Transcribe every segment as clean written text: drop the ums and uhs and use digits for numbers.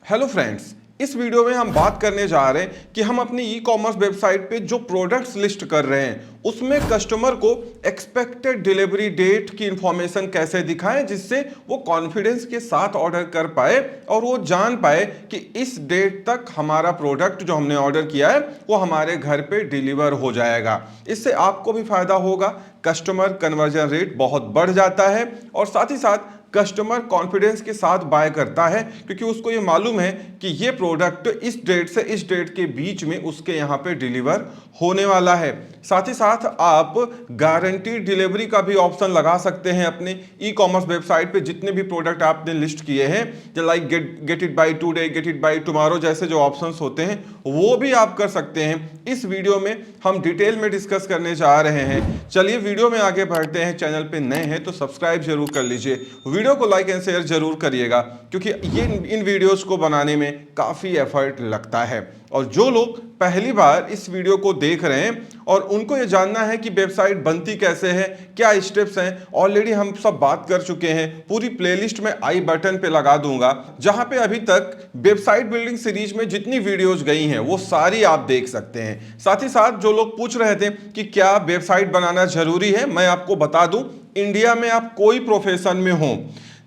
Hello friends, इस video में हम बात करने जा रहे हैं कि हम अपनी ई कॉमर्स वेबसाइट पे जो प्रोडक्ट्स लिस्ट कर रहे हैं उसमें कस्टमर को एक्सपेक्टेड डिलीवरी डेट की इंफॉर्मेशन कैसे दिखाएं जिससे वो कॉन्फिडेंस के साथ ऑर्डर कर पाए और वो जान पाए कि इस डेट तक हमारा प्रोडक्ट जो हमने ऑर्डर किया है वो हमारे घर पे डिलीवर हो जाएगा। इससे आपको भी फायदा होगा, कस्टमर कन्वर्जन रेट बहुत बढ़ जाता है और साथ ही साथ कस्टमर कॉन्फिडेंस के साथ बाय करता है क्योंकि उसको ये मालूम है कि ये प्रोडक्ट इस डेट से इस डेट के बीच में उसके यहाँ पे डिलीवर होने वाला है। साथ ही साथ आप गारंटी डिलीवरी का भी ऑप्शन लगा सकते हैं अपने ई कॉमर्स वेबसाइट पे। जितने भी प्रोडक्ट आपने लिस्ट किए हैं, like get it by today, get it by tomorrow जैसे जो ऑप्शंस होते हैं वो भी आप कर सकते हैं। इस वीडियो में हम डिटेल में डिस्कस करने जा रहे हैं। चलिए वीडियो में आगे बढ़ते हैं। चैनल पे नए हैं तो सब्सक्राइब जरूर कर लीजिए, वीडियो को लाइक एंड शेयर जरूर करिएगा क्योंकि ये इन वीडियोस को बनाने में काफ़ी एफर्ट लगता है। और जो लोग पहली बार इस वीडियो को देख रहे हैं और उनको ये जानना है कि वेबसाइट बनती कैसे है, क्या स्टेप्स हैं, ऑलरेडी हम सब बात कर चुके हैं। पूरी प्लेलिस्ट में आई बटन पे लगा दूंगा जहां पे अभी तक वेबसाइट बिल्डिंग सीरीज में जितनी वीडियोस गई हैं वो सारी आप देख सकते हैं। साथ ही साथ जो लोग पूछ रहे थे कि क्या वेबसाइट बनाना जरूरी है, मैं आपको बता दूं, इंडिया में आप कोई प्रोफेशन में हो,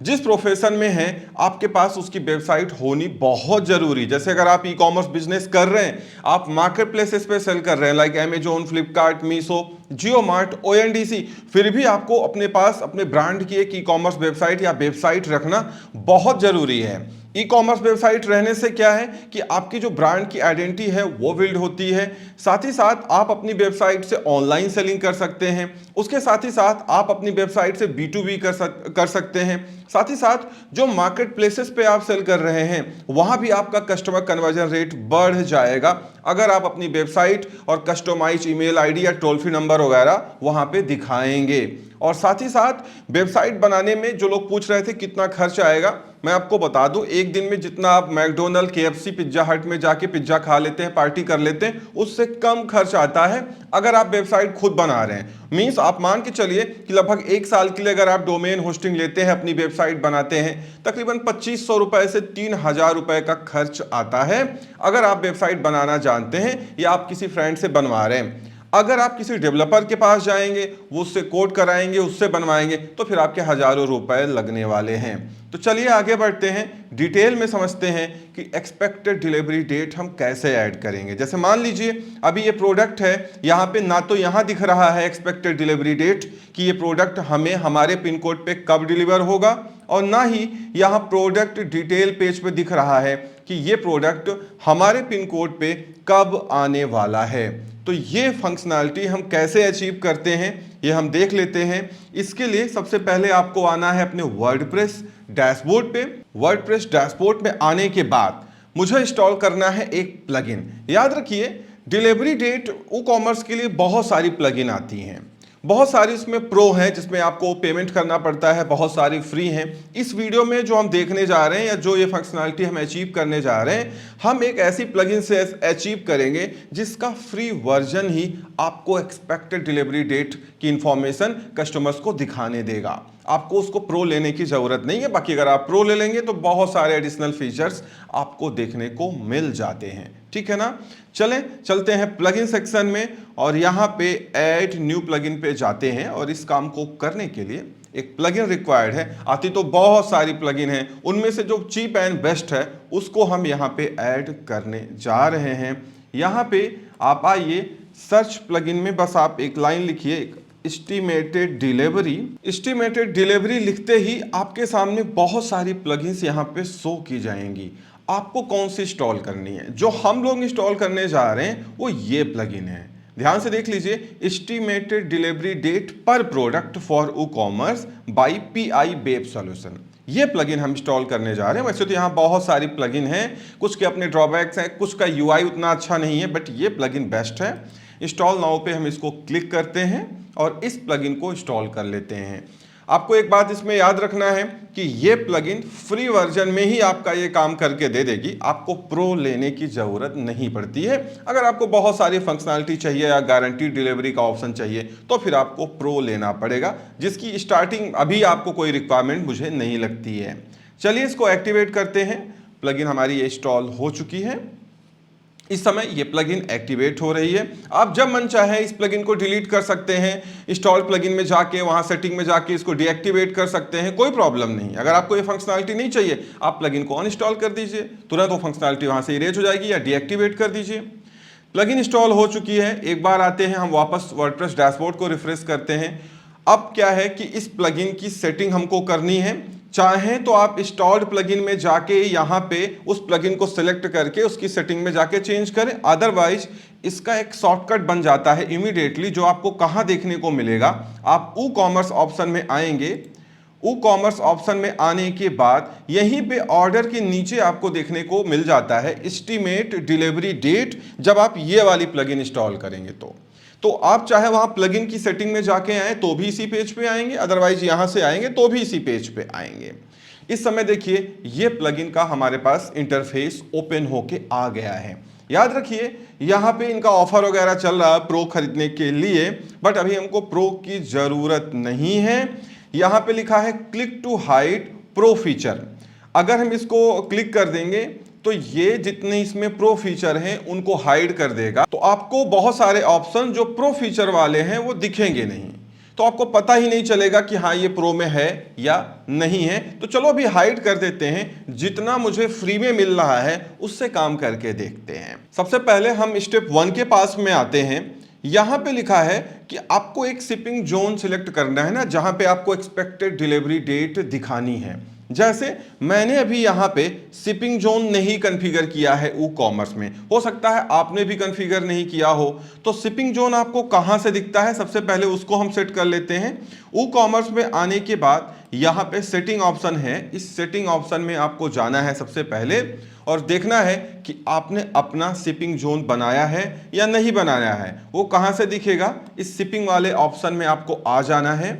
जिस प्रोफेशन में हैं आपके पास उसकी वेबसाइट होनी बहुत जरूरी। जैसे अगर आप ई कॉमर्स बिजनेस कर रहे हैं, आप मार्केट प्लेसेस पे सेल कर रहे हैं लाइक अमेजोन, फ्लिपकार्ट, मीशो, जियो मार्ट, ओएनडीसी, फिर भी आपको अपने पास अपने ब्रांड की एक ई कॉमर्स वेबसाइट या वेबसाइट रखना बहुत जरूरी है। ई कॉमर्स वेबसाइट रहने से क्या है कि आपकी जो ब्रांड की आइडेंटिटी है वो बिल्ड होती है। साथ ही साथ आप अपनी वेबसाइट से ऑनलाइन सेलिंग कर सकते हैं, उसके साथ ही साथ आप अपनी वेबसाइट से B2B कर सकते हैं। साथ ही साथ जो मार्केट प्लेसेस पे आप सेल कर रहे हैं वहां भी आपका कस्टमर कन्वर्जन रेट बढ़ जाएगा अगर आप अपनी वेबसाइट और कस्टमाइज ईमेल आईडी या टोल फ्री नंबर वगैरह वहां पे दिखाएंगे। और साथ ही साथ वेबसाइट बनाने में जो लोग पूछ रहे थे कितना खर्च आएगा, मैं आपको बता दूं, एक दिन में जितना आप मैकडोनल्ड, KFC, पिज्जा हट में जाके पिज्जा खा लेते हैं, पार्टी कर लेते हैं, उससे कम खर्च आता है अगर आप वेबसाइट खुद बना रहे हैं। मींस आप मान के चलिए कि लगभग 1 साल के लिए अगर आप डोमेन होस्टिंग लेते हैं, अपनी वेबसाइट बनाते हैं, तकरीबन 2500 रुपए से 3000 रुपए का खर्च आता है अगर आप वेबसाइट बनाना जानते हैं या आप किसी फ्रेंड से बनवा रहे हैं। अगर आप किसी डेवलपर के पास जाएंगे, वो उससे कोड कराएंगे, उससे बनवाएंगे, तो फिर आपके हजारों रुपए लगने वाले हैं। तो चलिए आगे बढ़ते हैं, डिटेल में समझते हैं कि एक्सपेक्टेड डिलीवरी डेट हम कैसे ऐड करेंगे। जैसे मान लीजिए अभी ये प्रोडक्ट है, यहाँ पे ना तो यहाँ दिख रहा है एक्सपेक्टेड डिलीवरी डेट कि ये प्रोडक्ट हमें हमारे पिन कोड पे कब डिलीवर होगा, और ना ही यहाँ प्रोडक्ट डिटेल पेज पे दिख रहा है कि ये प्रोडक्ट हमारे पिन कोड पे कब आने वाला है। तो ये फंक्शनैलिटी हम कैसे अचीव करते हैं ये हम देख लेते हैं। इसके लिए सबसे पहले आपको आना है अपने वर्डप्रेस डैशबोर्ड पे। वर्डप्रेस डैशबोर्ड में आने के बाद मुझे इंस्टॉल करना है एक प्लगइन। याद रखिए, डिलीवरी डेट ई कॉमर्स के लिए बहुत सारी प्लगइन आती हैं, बहुत सारी इसमें प्रो हैं जिसमें आपको पेमेंट करना पड़ता है, बहुत सारी फ्री हैं। इस वीडियो में जो हम देखने जा रहे हैं या जो ये फंक्शनैलिटी हम अचीव करने जा रहे हैं, हम एक ऐसी प्लगइन से अचीव करेंगे जिसका फ्री वर्जन ही आपको एक्सपेक्टेड डिलीवरी डेट की इंफॉर्मेशन कस्टमर्स को दिखाने देगा। आपको उसको प्रो लेने की जरूरत नहीं है। बाकी अगर आप प्रो ले लेंगे तो बहुत सारे एडिशनल फीचर्स आपको देखने को मिल जाते हैं, ठीक है ना। चलते हैं प्लगइन सेक्शन में और यहाँ पे ऐड न्यू प्लगइन पे जाते हैं। और इस काम को करने के लिए एक प्लगइन रिक्वायर्ड है। आती तो बहुत सारी प्लगइन है, उनमें से जो चीप एंड बेस्ट है उसको हम यहाँ पे ऐड करने जा रहे हैं। यहाँ पे आप आइए, सर्च प्लगइन में बस आप एक लाइन लिखिए, एस्टिमेटेड डिलीवरी लिखते ही आपके सामने बहुत सारी प्लगइन्स यहाँ पे शो की जाएंगी। आपको कौन सी इंस्टॉल करनी है? जो हम लोग इंस्टॉल करने जा रहे हैं वो ये प्लगइन है। ध्यान से देख लीजिए, एस्टिमेटेड डिलीवरी डेट पर product for e commerce by PI web solution. ये प्लगइन हम इंस्टॉल करने जा रहे हैं। वैसे तो यहाँ बहुत सारी प्लगइन हैं, कुछ के अपने ड्रॉबैक्स हैं, कुछ का UI उतना अच्छा नहीं है, बट ये प्लगइन बेस्ट है। इंस्टॉल नाउ पे हम इसको क्लिक करते हैं और इस प्लगइन को इंस्टॉल कर लेते हैं। आपको एक बात इसमें याद रखना है कि ये प्लगइन फ्री वर्जन में ही आपका ये काम करके दे देगी, आपको प्रो लेने की जरूरत नहीं पड़ती है। अगर आपको बहुत सारी फंक्शनैलिटी चाहिए या गारंटी डिलीवरी का ऑप्शन चाहिए तो फिर आपको प्रो लेना पड़ेगा, जिसकी स्टार्टिंग अभी आपको कोई रिक्वायरमेंट मुझे नहीं लगती है। चलिए इसको एक्टिवेट करते हैं। प्लगइन हमारी इंस्टॉल हो चुकी है। इस समय ये प्लगइन एक्टिवेट हो रही है। आप जब मन चाहे इस प्लगइन को डिलीट कर सकते हैं, इंस्टॉल प्लगइन में जाके वहां सेटिंग में जाके इसको डीएक्टिवेट कर सकते हैं, कोई प्रॉब्लम नहीं। अगर आपको ये फंक्शनैलिटी नहीं चाहिए, आप प्लगइन को अनइंस्टॉल कर दीजिए, तुरंत वो फंक्शनैलिटी वहां से इरेज हो जाएगी, या डीएक्टिवेट कर दीजिए। प्लगइन इंस्टॉल हो चुकी है। एक बार आते हैं हम वापस वर्डप्रेस डैशबोर्ड को रिफ्रेश करते हैं। अब क्या है कि इस प्लगइन की सेटिंग हमको करनी है। चाहें तो आप इंस्टॉल्ड प्लगइन में जाके यहाँ पे उस प्लगइन को सिलेक्ट करके उसकी सेटिंग में जाके चेंज करें, अदरवाइज इसका एक शॉर्टकट बन जाता है इमीडिएटली, जो आपको कहाँ देखने को मिलेगा। आप ई कॉमर्स ऑप्शन में आएंगे। ई कॉमर्स ऑप्शन में आने के बाद यहीं पे ऑर्डर के नीचे आपको देखने को मिल जाता है एस्टीमेट डिलीवरी डेट, जब आप ये वाली प्लगइन इंस्टॉल करेंगे तो आप चाहे वहां प्लगइन की सेटिंग में जाके आए तो भी इसी पेज पे आएंगे, अदरवाइज यहां से आएंगे तो भी इसी पेज पे आएंगे। इस समय देखिए ये प्लगइन का हमारे पास इंटरफेस ओपन होके आ गया है। याद रखिए यहाँ पे इनका ऑफर वगैरह चल रहा है प्रो खरीदने के लिए, बट अभी हमको प्रो की जरूरत नहीं है। यहाँ पे लिखा है click to hide pro feature. अगर हम इसको क्लिक कर देंगे तो ये जितने इसमें प्रो फीचर हैं उनको हाइड कर देगा। तो आपको बहुत सारे ऑप्शन जो प्रो फीचर वाले हैं वो दिखेंगे नहीं, तो आपको पता ही नहीं चलेगा कि हाँ ये प्रो में है या नहीं है। तो चलो अभी हाइड कर देते हैं, जितना मुझे फ्री में मिल रहा है उससे काम करके देखते हैं। सबसे पहले हम स्टेप 1 के पास में आते हैं। यहां पे लिखा है कि आपको एक शिपिंग जोन सिलेक्ट करना है ना, जहां पे आपको एक्सपेक्टेड डिलीवरी डेट दिखानी है। जैसे मैंने अभी यहाँ पे शिपिंग जोन नहीं कॉन्फ़िगर किया है ई कॉमर्स में, हो सकता है आपने भी कॉन्फ़िगर नहीं किया हो। तो शिपिंग जोन आपको कहाँ से दिखता है, सबसे पहले उसको हम सेट कर लेते हैं। ई कॉमर्स में आने के बाद यहाँ पे सेटिंग ऑप्शन है, इस सेटिंग ऑप्शन में आपको जाना है सबसे पहले और देखना है कि आपने अपना शिपिंग जोन बनाया है या नहीं बनाया है। वो कहाँ से दिखेगा, इस शिपिंग वाले ऑप्शन में आपको आ जाना है।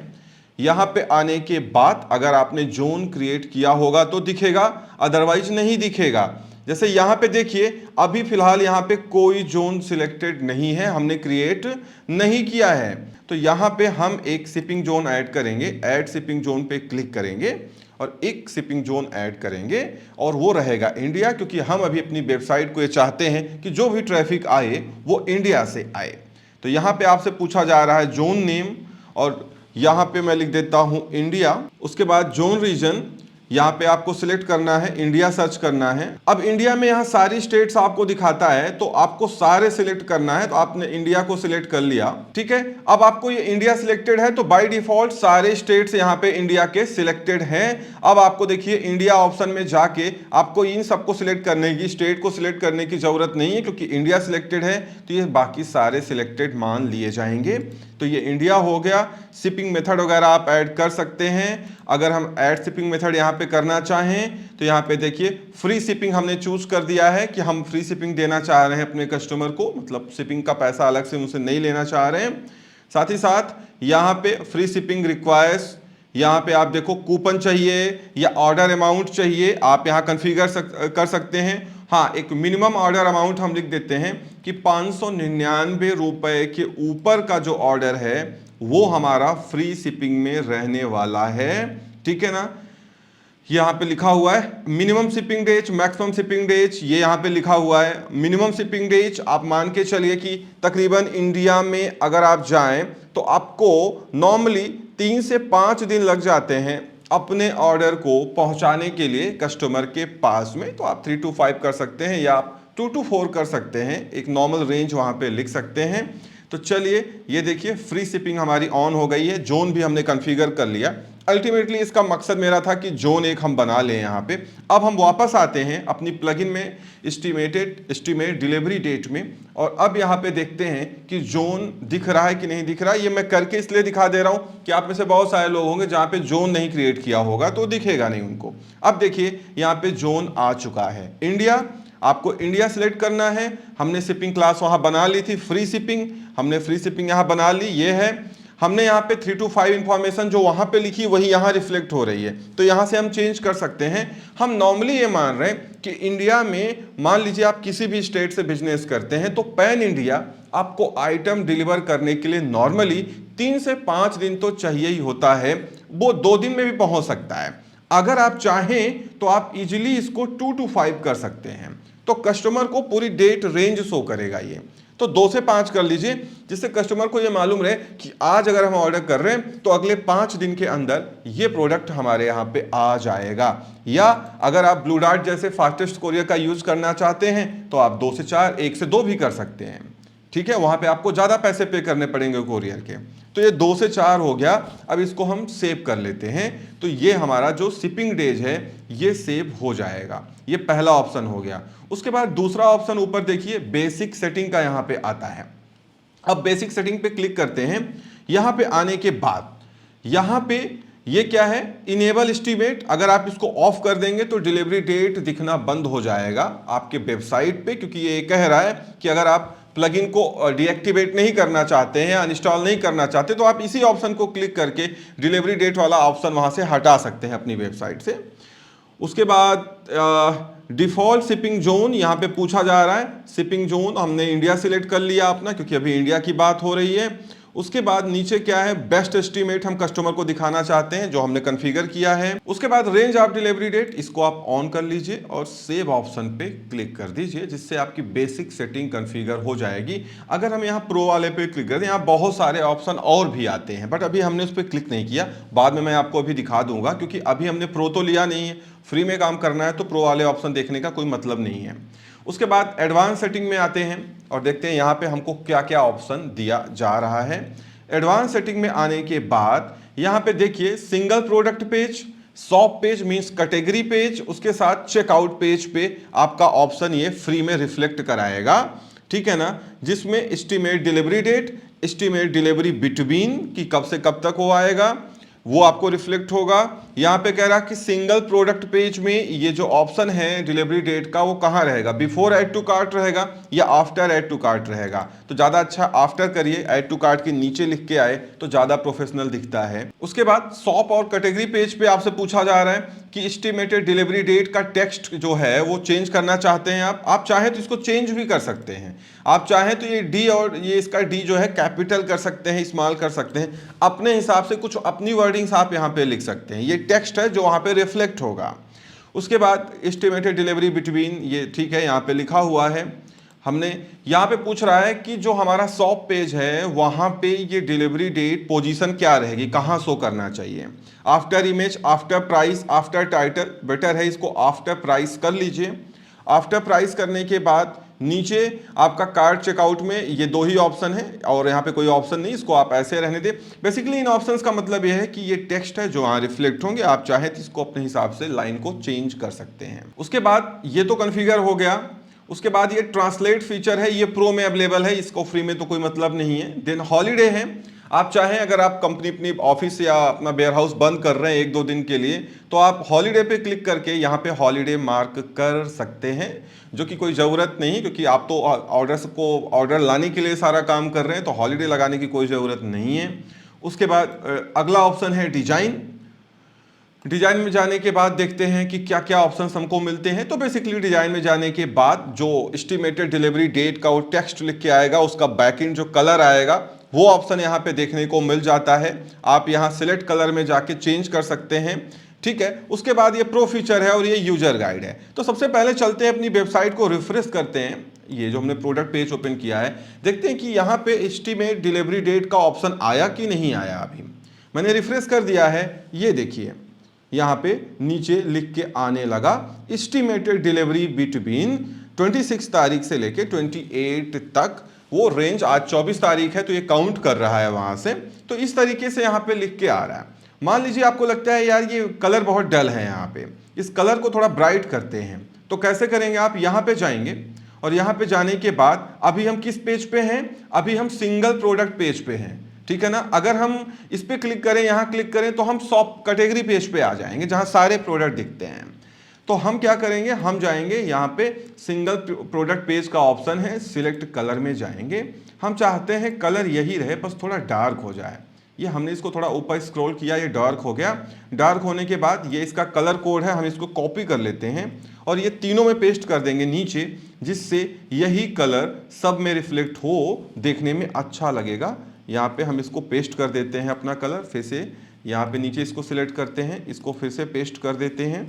यहाँ पे आने के बाद अगर आपने जोन क्रिएट किया होगा तो दिखेगा, अदरवाइज नहीं दिखेगा। जैसे यहाँ पे देखिए अभी फिलहाल यहाँ पे कोई जोन सिलेक्टेड नहीं है, हमने क्रिएट नहीं किया है। तो यहाँ पे हम एक शिपिंग जोन ऐड करेंगे, ऐड शिपिंग जोन पे क्लिक करेंगे और एक शिपिंग जोन ऐड करेंगे और वो रहेगा इंडिया, क्योंकि हम अभी अपनी वेबसाइट को ये चाहते हैं कि जो भी ट्रैफिक आए वो इंडिया से आए। तो यहाँ पे आपसे पूछा जा रहा है जोन नेम, और यहाँ पे मैं लिख देता हूँ इंडिया। उसके बाद जोन रीजन, यहाँ पे आपको सिलेक्ट करना है इंडिया, सर्च करना है। अब इंडिया में यहाँ सारी स्टेट्स आपको दिखाता है, तो आपको सारे सिलेक्ट करना है। तो आपने इंडिया को सिलेक्ट कर लिया, ठीक है। अब आपको ये इंडिया सिलेक्टेड है तो बाय डिफॉल्ट सारे स्टेट्स यहाँ पे इंडिया के सिलेक्टेड हैं। अब आपको देखिए इंडिया ऑप्शन में जाके आपको इन सबको सिलेक्ट करने की, स्टेट को सिलेक्ट करने की जरूरत नहीं है, क्योंकि इंडिया सिलेक्टेड है तो ये बाकी सारे सिलेक्टेड मान लिए जाएंगे। तो ये इंडिया हो गया। शिपिंग मेथड वगैरह आप ऐड कर सकते हैं। अगर हम ऐड शिपिंग मेथड यहाँ पे करना चाहें तो यहाँ पे देखिए फ्री शिपिंग हमने चूज कर दिया है कि हम फ्री शिपिंग देना चाह रहे हैं अपने कस्टमर को, मतलब शिपिंग का पैसा अलग से उनसे नहीं लेना चाह रहे हैं। साथ ही साथ यहाँ पे फ्री शिपिंग रिक्वायर्स, यहाँ पे आप देखो कूपन चाहिए या ऑर्डर अमाउंट चाहिए, आप यहाँ कॉन्फ़िगर कर सकते हैं। हाँ, एक मिनिमम ऑर्डर अमाउंट हम लिख देते हैं कि 599 रुपए के ऊपर का जो ऑर्डर है वो हमारा फ्री शिपिंग में रहने वाला है, ठीक है ना। यहाँ पे लिखा हुआ है minimum shipping days, maximum shipping days, ये यहाँ पे लिखा हुआ है। मिनिमम शिपिंग डेज आप मान के चलिए कि तकरीबन इंडिया में अगर आप जाएं तो आपको नॉर्मली 3 से 5 दिन लग जाते हैं अपने ऑर्डर को पहुंचाने के लिए कस्टमर के पास में। तो आप 3 to 5 कर सकते हैं या आप 2 to 4 कर सकते हैं, एक नॉर्मल रेंज वहां पे लिख सकते हैं। तो चलिए ये देखिए फ्री शिपिंग हमारी ऑन हो गई है, जोन भी हमने कॉन्फ़िगर कर लिया। अल्टीमेटली इसका मकसद मेरा था कि जोन एक हम बना लें यहाँ पे। अब हम वापस आते हैं अपनी प्लगइन में एस्टीमेट डिलीवरी डेट में, और अब यहाँ पे देखते हैं कि जोन दिख रहा है कि नहीं दिख रहा है। ये मैं करके इसलिए दिखा दे रहा हूँ कि आप में से बहुत सारे लोग होंगे जहाँ पे जोन नहीं क्रिएट किया होगा तो दिखेगा नहीं उनको। अब देखिए यहाँ पे जोन आ चुका है इंडिया, आपको इंडिया सिलेक्ट करना है। हमने शिपिंग क्लास वहाँ बना ली थी फ्री शिपिंग, हमने फ्री शिपिंग यहाँ बना ली, ये है। हमने यहाँ पे 3 to 5 इंफॉर्मेशन जो वहाँ पे लिखी वही यहाँ रिफ्लेक्ट हो रही है, तो यहाँ से हम चेंज कर सकते हैं। हम नॉर्मली ये मान रहे हैं कि इंडिया में मान लीजिए आप किसी भी स्टेट से बिजनेस करते हैं तो पैन इंडिया आपको आइटम डिलीवर करने के लिए नॉर्मली 3 से 5 दिन तो चाहिए ही होता है, वो 2 दिन में भी पहुँच सकता है। अगर आप चाहें तो आप इजीली इसको 2 to 5 कर सकते हैं, तो कस्टमर को पूरी डेट रेंज शो करेगा ये। तो 2 से 5 कर लीजिए, जिससे कस्टमर को ये मालूम रहे कि आज अगर हम ऑर्डर कर रहे हैं तो अगले 5 दिन के अंदर ये प्रोडक्ट हमारे यहाँ पे आ जाएगा। या अगर आप ब्लू डार्ट जैसे फास्टेस्ट कोरियर का यूज करना चाहते हैं तो आप 2 से 4, 1 से 2 भी कर सकते हैं, ठीक है। वहां पे आपको ज्यादा पैसे पे करने पड़ेंगे कोरियर के। तो ये 2 से 4 हो गया। अब इसको हम सेव कर लेते हैं, तो ये हमारा जो शिपिंग डेज है ये सेव हो जाएगा। ये पहला ऑप्शन हो गया। उसके बाद दूसरा ऑप्शन ऊपर देखिए, बेसिक सेटिंग का यहां पे आता है। अब बेसिक सेटिंग पे क्लिक करते हैं। यहां पे आने के बाद यहां पे ये क्या है, इनेबल एस्टीमेट। अगर आप इसको ऑफ कर देंगे तो डिलीवरी डेट दिखना बंद हो जाएगा आपके वेबसाइट पे, क्योंकि ये कह रहा है कि अगर आप प्लगइन को डीएक्टिवेट नहीं करना चाहते हैं या अनइंस्टॉल नहीं करना चाहते तो आप इसी ऑप्शन को क्लिक करके डिलीवरी डेट वाला ऑप्शन वहां से हटा सकते हैं अपनी वेबसाइट से। उसके बाद डिफॉल्ट शिपिंग जोन यहाँ पे पूछा जा रहा है। शिपिंग जोन हमने इंडिया सिलेक्ट कर लिया अपना, क्योंकि अभी इंडिया की बात हो रही है। उसके बाद नीचे क्या है, बेस्ट एस्टीमेट हम कस्टमर को दिखाना चाहते हैं, जो हमने कॉन्फ़िगर किया है। उसके बाद रेंज ऑफ डिलीवरी डेट, इसको आप ऑन कर लीजिए और सेव ऑप्शन पे क्लिक कर दीजिए, जिससे आपकी बेसिक सेटिंग कॉन्फ़िगर हो जाएगी। अगर हम यहाँ प्रो वाले पे क्लिक करें, यहाँ बहुत सारे ऑप्शन और भी आते हैं, बट अभी हमने उस पर क्लिक नहीं किया। बाद में मैं आपको अभी दिखा दूंगा, क्योंकि अभी हमने प्रो तो लिया नहीं है, फ्री में काम करना है, तो प्रो वाले ऑप्शन देखने का कोई मतलब नहीं है। उसके बाद एडवांस सेटिंग में आते हैं और देखते हैं यहाँ पे हमको क्या क्या ऑप्शन दिया जा रहा है। एडवांस सेटिंग में आने के बाद यहाँ पे देखिए, single product page, shop page means category page, उसके साथ चेकआउट पेज पे आपका ऑप्शन ये फ्री में रिफ्लेक्ट कराएगा, ठीक है ना। जिसमें estimate delivery date, estimate delivery between कि कब से कब तक हो आएगा, वो आपको रिफ्लेक्ट होगा। यहाँ पे कह रहा कि सिंगल प्रोडक्ट पेज में ये जो ऑप्शन है डिलीवरी डेट का, वो कहाँ रहेगा, बिफोर ऐड टू कार्ट रहेगा या आफ्टर ऐड टू कार्ट रहेगा। तो ज़्यादा अच्छा आफ्टर करिए, ऐड टू कार्ट के नीचे लिख के आए तो ज़्यादा प्रोफेशनल दिखता है। उसके बाद शॉप और कैटेगरी पेज पे आपसे पूछा जा रहा है कि एस्टिमेटेड डिलीवरी डेट का टेक्स्ट जो है वो चेंज करना चाहते हैं आप चाहें तो इसको चेंज भी कर सकते हैं। आप चाहें तो ये डी और ये इसका डी जो है कैपिटल कर सकते हैं, स्मॉल कर सकते हैं, अपने हिसाब से कुछ अपनी वर्डिंग्स आप यहाँ पे लिख सकते हैं। ये टेक्स्ट है जो वहाँ पे रिफ्लेक्ट होगा। उसके बाद एस्टिमेटेड डिलीवरी बिटवीन, ये ठीक है, यहाँ पे लिखा हुआ है। हमने यहाँ पे पूछ रहा है कि जो हमारा शॉप पेज है वहाँ पे ये डिलीवरी डेट पोजीशन क्या रहेगी, कहाँ शो करना चाहिए। After image, after price, after title, better है इसको आफ्टर प्राइस कर लीजिए। आफ्टर प्राइस करने के बाद नीचे आपका कार्ड चेकआउट में ये 2 ही ऑप्शन है और यहाँ पे कोई ऑप्शन नहीं, इसको आप ऐसे रहने दें। बेसिकली इन ऑप्शंस का मतलब ये है कि ये टेक्स्ट है जो वहाँ रिफ्लेक्ट होंगे, आप चाहें तो इसको अपने हिसाब से लाइन को चेंज कर सकते हैं। उसके बाद ये तो कॉन्फ़िगर हो गया। उसके बाद ये ट्रांसलेट फीचर है, ये प्रो में अवेलेबल है, इसको फ्री में तो कोई मतलब नहीं है। देन हॉलीडे है, आप चाहें अगर आप कंपनी अपनी ऑफिस या अपना वेयर हाउस बंद कर रहे हैं 1-2 दिन के लिए, तो आप हॉलीडे पे क्लिक करके यहाँ पे हॉलीडे मार्क कर सकते हैं, जो कि कोई ज़रूरत नहीं, क्योंकि आप तो ऑर्डर लाने के लिए सारा काम कर रहे हैं, तो हॉलीडे लगाने की कोई ज़रूरत नहीं है। उसके बाद अगला ऑप्शन है डिजाइन। डिजाइन में जाने के बाद देखते हैं कि क्या क्या ऑप्शंस हमको मिलते हैं। तो बेसिकली डिजाइन में जाने के बाद जो एस्टिमेटेड डिलीवरी डेट का वो टेक्स्ट लिख के आएगा, उसका बैकएंड जो कलर आएगा वो ऑप्शन यहाँ पे देखने को मिल जाता है। आप यहाँ सिलेक्ट कलर में जाके चेंज कर सकते हैं, ठीक है। उसके बाद ये प्रो फीचर है और ये यूजर गाइड है। तो सबसे पहले चलते हैं अपनी वेबसाइट को रिफ्रेश करते हैं। ये जो हमने प्रोडक्ट पेज ओपन किया है, देखते हैं कि यहाँ पे एस्टिमेट डिलीवरी डेट का ऑप्शन आया कि नहीं आया। अभी मैंने रिफ्रेश कर दिया है, ये देखिए यहाँ पे नीचे लिख के आने लगा एस्टिमेटेड डिलीवरी बिटवीन 26 तारीख से लेके 28 तक। वो रेंज आज 24 तारीख है तो ये काउंट कर रहा है वहां से। तो इस तरीके से यहाँ पे लिख के आ रहा है। मान लीजिए आपको लगता है यार ये कलर बहुत डल है, यहाँ पे इस कलर को थोड़ा ब्राइट करते हैं, तो कैसे करेंगे, आप यहाँ पे जाएंगे और यहाँ पे जाने के बाद अभी हम किस पेज पे हैं, अभी हम सिंगल प्रोडक्ट पेज पे हैं, ठीक है ना। अगर हम इस पे क्लिक करें, यहाँ क्लिक करें, तो हम शॉप कैटेगरी पेज पे आ जाएंगे जहाँ सारे प्रोडक्ट दिखते हैं। तो हम क्या करेंगे, हम जाएंगे यहाँ पे सिंगल प्रोडक्ट पेज का ऑप्शन है, सिलेक्ट कलर में जाएंगे। हम चाहते हैं कलर यही रहे, बस थोड़ा डार्क हो जाए। ये हमने इसको थोड़ा ऊपर स्क्रॉल किया, ये डार्क हो गया। डार्क होने के बाद ये इसका कलर कोड है, हम इसको कॉपी कर लेते हैं और ये तीनों में पेस्ट कर देंगे नीचे, जिससे यही कलर सब में रिफ्लेक्ट हो, देखने में अच्छा लगेगा। यहाँ पे हम इसको पेस्ट कर देते हैं अपना कलर, फिर से यहाँ पे नीचे इसको सिलेक्ट करते हैं, इसको फिर से पेस्ट कर देते हैं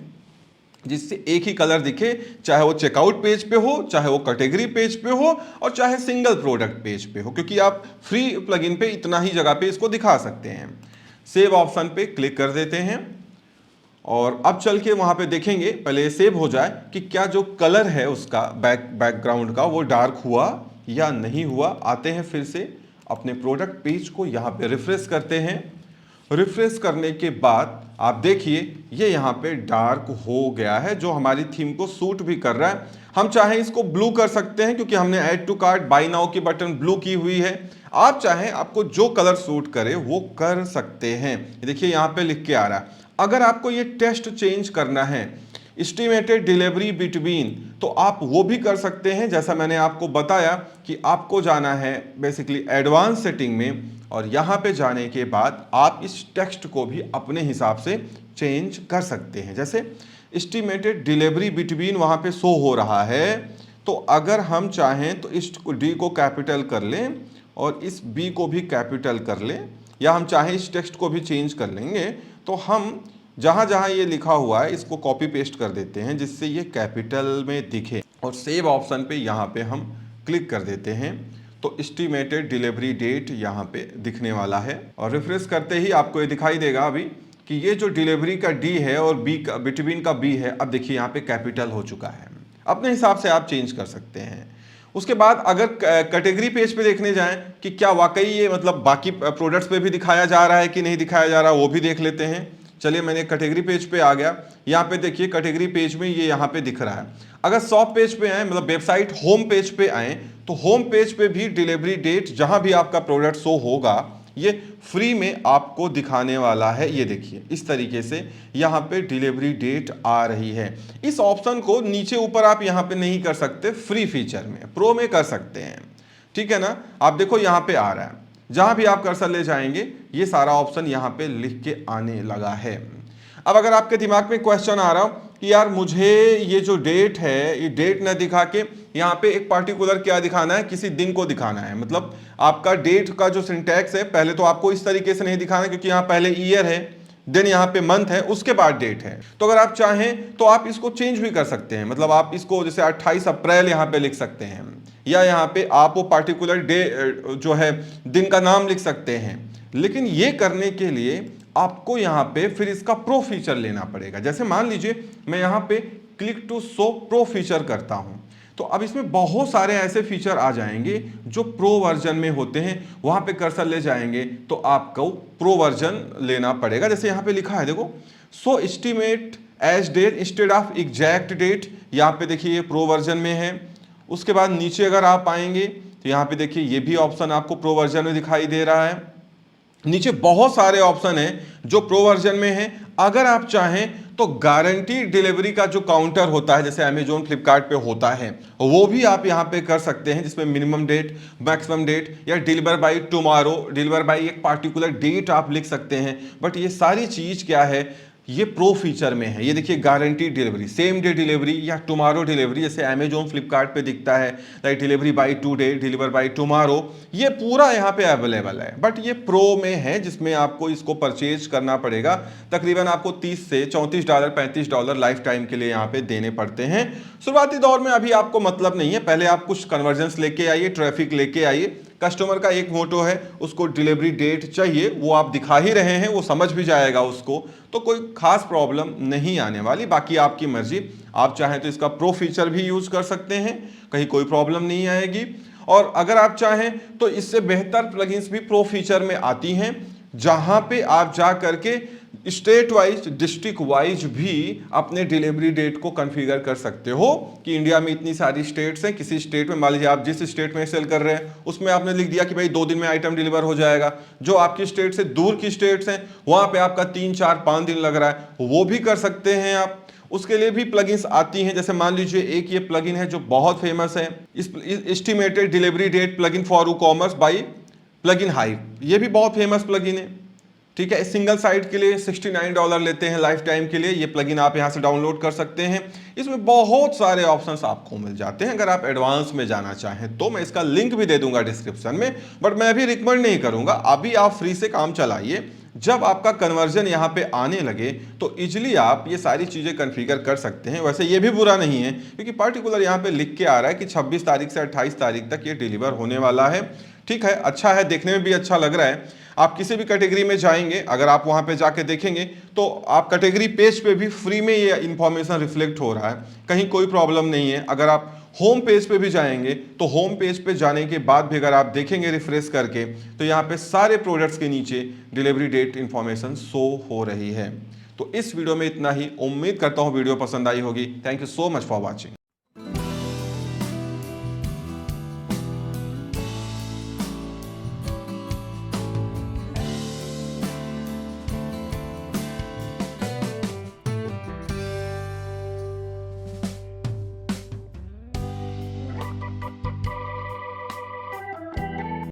जिससे एक ही कलर दिखे, चाहे वो चेकआउट पेज पे हो, चाहे वो कैटेगरी पेज पे हो और चाहे सिंगल प्रोडक्ट पेज पे हो, क्योंकि आप फ्री प्लगइन पे इतना ही जगह पे इसको दिखा सकते हैं। सेव ऑप्शन पे क्लिक कर देते हैं और अब चल के वहां पे देखेंगे, पहले सेव हो जाए कि क्या जो कलर है उसका बैकग्राउंड का वो डार्क हुआ या नहीं हुआ। आते हैं फिर से अपने प्रोडक्ट पेज को यहाँ पे रिफ्रेश करते हैं। रिफ्रेश करने के बाद आप देखिए ये यहाँ पे डार्क हो गया है, जो हमारी थीम को सूट भी कर रहा है। हम चाहें इसको ब्लू कर सकते हैं क्योंकि हमने add to cart buy now की बटन ब्लू की हुई है। आप चाहें आपको जो कलर सूट करे वो कर सकते हैं। देखिए यहाँ पे लिख के आ रहा है। अगर आपको ये टेक्स्ट चेंज करना है एस्टिमेटेड डिलीवरी बिटवीन, तो आप वो भी कर सकते हैं। जैसा मैंने आपको बताया कि आपको जाना है बेसिकली एडवांस सेटिंग में और यहाँ पे जाने के बाद आप इस टेक्स्ट को भी अपने हिसाब से चेंज कर सकते हैं। जैसे एस्टिमेटेड डिलीवरी बिटवीन वहाँ पे शो हो रहा है, तो अगर हम चाहें तो इस डी को कैपिटल कर लें और इस बी को भी कैपिटल कर लें, या हम चाहें इस टेक्स्ट को भी चेंज कर लेंगे। तो हम जहाँ जहाँ ये लिखा हुआ है इसको कॉपी पेस्ट कर देते हैं जिससे ये कैपिटल में दिखे और सेव ऑप्शन पे यहाँ पे हम क्लिक कर देते हैं। तो एस्टिमेटेड डिलीवरी डेट यहाँ पे दिखने वाला है और रिफ्रेश करते ही आपको ये दिखाई देगा अभी कि ये जो डिलीवरी का डी है और बी का बिटवीन का बी है, अब देखिए यहाँ पे कैपिटल हो चुका है। अपने हिसाब से आप चेंज कर सकते हैं। उसके बाद अगर कैटेगरी पेज पे देखने जाएं कि क्या वाकई ये मतलब बाकी प्रोडक्ट्स पे भी दिखाया जा रहा है कि नहीं दिखाया जा रहा, वो भी देख लेते हैं। चलिए मैंने कैटेगरी पेज पे आ गया। यहाँ पे देखिए कैटेगरी पेज में ये यहाँ पे दिख रहा है। अगर शॉप पेज पे आए, मतलब वेबसाइट होम पेज पे आए, तो होम पेज पे भी डिलीवरी डेट जहां भी आपका प्रोडक्ट शो होगा ये फ्री में आपको दिखाने वाला है। ये देखिए इस तरीके से यहाँ पे डिलीवरी डेट आ रही है। इस ऑप्शन को नीचे ऊपर आप यहाँ पे नहीं कर सकते, फ्री फीचर में प्रो में कर सकते हैं, ठीक है ना। आप देखो यहाँ पे आ रहा है, जहां भी आप कर्सर ले जाएंगे ये सारा ऑप्शन यहाँ पे लिख के आने लगा है। अब अगर आपके दिमाग में क्वेश्चन आ रहा हो कि यार मुझे ये जो डेट है ये डेट न दिखा के यहाँ पे एक पार्टिकुलर क्या दिखाना है, किसी दिन को दिखाना है, मतलब आपका डेट का जो सिंटैक्स है पहले तो आपको इस तरीके से नहीं दिखाना क्योंकि यहाँ पहले ईयर है, देन यहाँ पे मंथ है, उसके बाद डेट है। तो अगर आप चाहें तो आप इसको चेंज भी कर सकते हैं, मतलब आप इसको जैसे 28 अप्रैल यहाँ पे लिख सकते हैं, या यहाँ पे आप वो पार्टिकुलर डे जो है दिन का नाम लिख सकते हैं। लेकिन ये करने के लिए आपको यहाँ पे फिर इसका प्रो फीचर लेना पड़ेगा। जैसे मान लीजिए मैं यहाँ पे click to show pro feature करता हूँ, तो अब इसमें बहुत सारे ऐसे फीचर आ जाएंगे जो प्रो वर्जन में होते हैं। वहां पे कर्सर ले जाएंगे तो आपको प्रो वर्जन लेना पड़ेगा। जैसे यहाँ पे लिखा है देखो, so estimate as date instead of exact date, यहाँ पे देखिए ये प्रो वर्जन में है। उसके बाद नीचे अगर आप आएंगे तो यहाँ पे देखिए ये भी ऑप्शन आपको प्रो वर्जन में दिखाई दे रहा है। नीचे बहुत सारे ऑप्शन हैं जो प्रो वर्जन में है। अगर आप चाहें तो गारंटी डिलीवरी का जो काउंटर होता है जैसे अमेजोन फ्लिपकार्ट पे होता है, वो भी आप यहाँ पे कर सकते हैं, जिसमें मिनिमम डेट, मैक्सिमम डेट या deliver by tomorrow, deliver by एक पार्टिकुलर डेट आप लिख सकते हैं। बट ये सारी चीज क्या है, ये प्रो फीचर में है। ये देखिए guarantee delivery, same day delivery या टुमारो डिलीवरी, जैसे अमेजोन फ्लिपकार्ट पे दिखता है like delivery by today, deliver by tomorrow, ये पूरा यहाँ पे अवेलेबल है। बट ये प्रो में है जिसमें आपको इसको परचेज करना पड़ेगा। तकरीबन आपको 30 से $34 $35 लाइफ टाइम के लिए यहाँ पे देने पड़ते हैं। शुरुआती दौर में अभी आपको मतलब नहीं है, पहले आप कुछ कन्वर्जेंस लेके आइए, ट्रैफिक लेके आइए। कस्टमर का एक मोटो है, उसको डिलीवरी डेट चाहिए, वो आप दिखा ही रहे हैं, वो समझ भी जाएगा उसको, तो कोई खास प्रॉब्लम नहीं आने वाली। बाकी आपकी मर्जी, आप चाहें तो इसका प्रो फीचर भी यूज कर सकते हैं, कहीं कोई प्रॉब्लम नहीं आएगी। और अगर आप चाहें तो इससे बेहतर प्लगइन्स भी प्रो फीचर में आती हैं, जहां पे आप जा करके स्टेट वाइज, डिस्ट्रिक्ट वाइज भी अपने डिलीवरी डेट को कॉन्फ़िगर कर सकते हो कि इंडिया में इतनी सारी स्टेट्स हैं, किसी स्टेट में मान लीजिए आप जिस स्टेट में सेल कर रहे हैं उसमें आपने लिख दिया कि भाई 2 दिन में आइटम डिलीवर हो जाएगा। जो आपकी स्टेट से दूर की स्टेट्स हैं वहां पे आपका 3 4 5 दिन लग रहा है, वो भी कर सकते हैं आप। उसके लिए भी प्लगइन्स आती हैं, जैसे मान लीजिए एक ये प्लगइन है जो बहुत फेमस है, इस estimated delivery date plugin for e-commerce by Plugin Hive, ये भी बहुत फेमस प्लगइन है, ठीक है। सिंगल साइट के लिए $69 लेते हैं लाइफ टाइम के लिए। ये प्लगइन आप यहां से डाउनलोड कर सकते हैं। इसमें बहुत सारे ऑप्शंस आपको मिल जाते हैं। अगर आप एडवांस में जाना चाहें तो मैं इसका लिंक भी दे दूंगा डिस्क्रिप्शन में, बट मैं अभी रिकमेंड नहीं करूंगा। अभी आप फ्री से काम चलाइए, जब आपका कन्वर्जन यहाँ पे आने लगे तो इजिली आप ये सारी चीज़ें कन्फिगर कर सकते हैं। वैसे ये भी बुरा नहीं है क्योंकि पर्टिकुलर यहाँ पे लिख के आ रहा है कि 26 तारीख से 28 तारीख तक ये डिलीवर होने वाला है। ठीक है, अच्छा है, देखने में भी अच्छा लग रहा है। आप किसी भी कैटेगरी में जाएंगे, अगर आप वहाँ पे जाके देखेंगे तो आप कैटेगरी पेज पे भी फ्री में ये इंफॉर्मेशन रिफ्लेक्ट हो रहा है, कहीं कोई प्रॉब्लम नहीं है। अगर आप होम पेज पे भी जाएंगे तो होम पेज पे जाने के बाद भी अगर आप देखेंगे रिफ्रेश करके तो यहाँ पे सारे प्रोडक्ट्स के नीचे डिलीवरी डेट इंफॉर्मेशन शो हो रही है। तो इस वीडियो में इतना ही। उम्मीद करता हूँ वीडियो पसंद आई होगी। Thank you so much for watching.